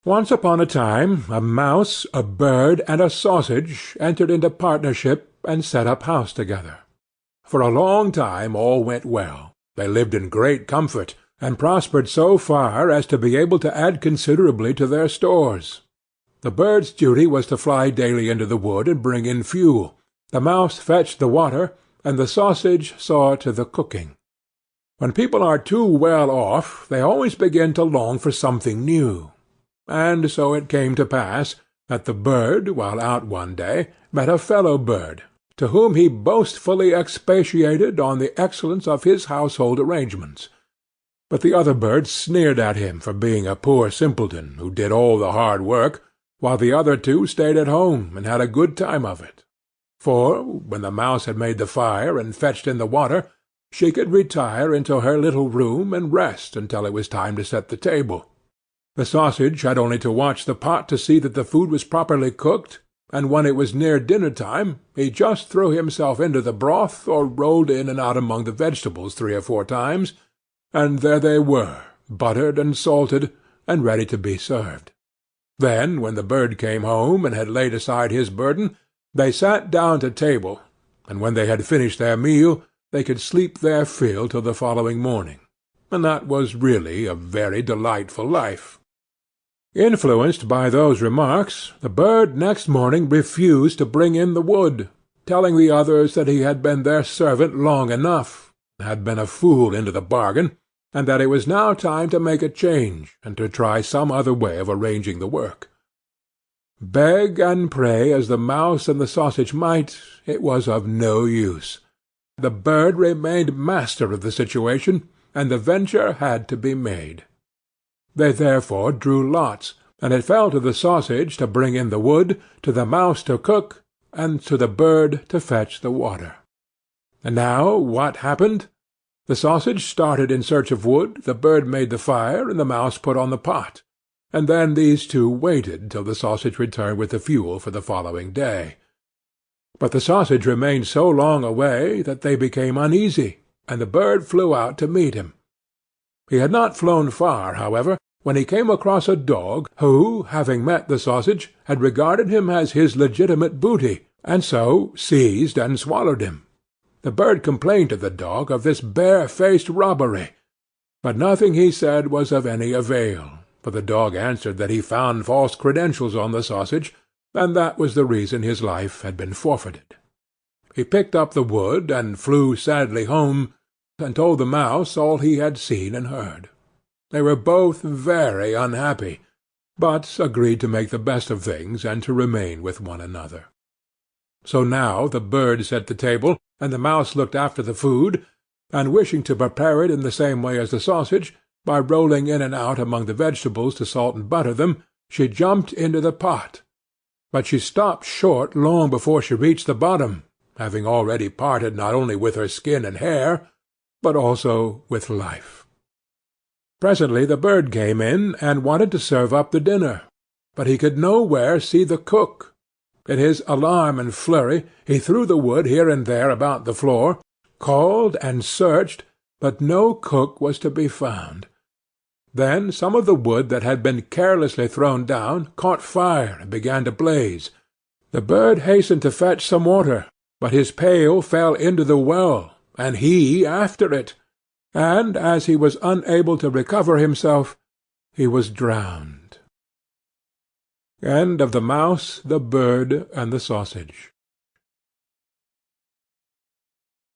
Once upon a time a mouse, a bird, and a sausage entered into partnership and set up house together. For a long time all went well. They lived in great comfort, and prospered so far as to be able to add considerably to their stores. The bird's duty was to fly daily into the wood and bring in fuel. The mouse fetched the water, and the sausage saw to the cooking. When people are too well off, they always begin to long for something new. And so it came to pass that the bird, while out one day, met a fellow bird, to whom he boastfully expatiated on the excellence of his household arrangements. But the other bird sneered at him for being a poor simpleton who did all the hard work, while the other two stayed at home and had a good time of it. For, when the mouse had made the fire and fetched in the water, she could retire into her little room and rest until it was time to set the table. The sausage had only to watch the pot to see that the food was properly cooked, and when it was near dinner-time he just threw himself into the broth or rolled in and out among the vegetables 3 or 4 times, and there they were, buttered and salted, and ready to be served. Then, when the bird came home and had laid aside his burden, they sat down to table, and when they had finished their meal they could sleep their fill till the following morning, and that was really a very delightful life. Influenced by those remarks, the bird next morning refused to bring in the wood, telling the others that he had been their servant long enough, had been a fool into the bargain, and that it was now time to make a change, and to try some other way of arranging the work. Beg and pray as the mouse and the sausage might, it was of no use. The bird remained master of the situation, and the venture had to be made. They therefore drew lots, and it fell to the sausage to bring in the wood, to the mouse to cook, and to the bird to fetch the water. And now what happened? The sausage started in search of wood, the bird made the fire, and the mouse put on the pot, and then these two waited till the sausage returned with the fuel for the following day. But the sausage remained so long away that they became uneasy, and the bird flew out to meet him. He had not flown far, however, when he came across a dog, who, having met the sausage, had regarded him as his legitimate booty, and so seized and swallowed him. The bird complained to the dog of this bare-faced robbery, but nothing he said was of any avail, for the dog answered that he found false credentials on the sausage, and that was the reason his life had been forfeited. He picked up the wood and flew sadly home, and told the mouse all he had seen and heard. They were both very unhappy, but agreed to make the best of things and to remain with one another. So now the bird set the table, and the mouse looked after the food, and wishing to prepare it in the same way as the sausage, by rolling in and out among the vegetables to salt and butter them, she jumped into the pot. But she stopped short long before she reached the bottom, having already parted not only with her skin and hair, but also with life. Presently the bird came in, and wanted to serve up the dinner, but he could nowhere see the cook. In his alarm and flurry he threw the wood here and there about the floor, called and searched, but no cook was to be found. Then some of the wood that had been carelessly thrown down caught fire and began to blaze. The bird hastened to fetch some water, but his pail fell into the well, and he after it, and as he was unable to recover himself, he was drowned. End of The Mouse, the Bird, and the Sausage.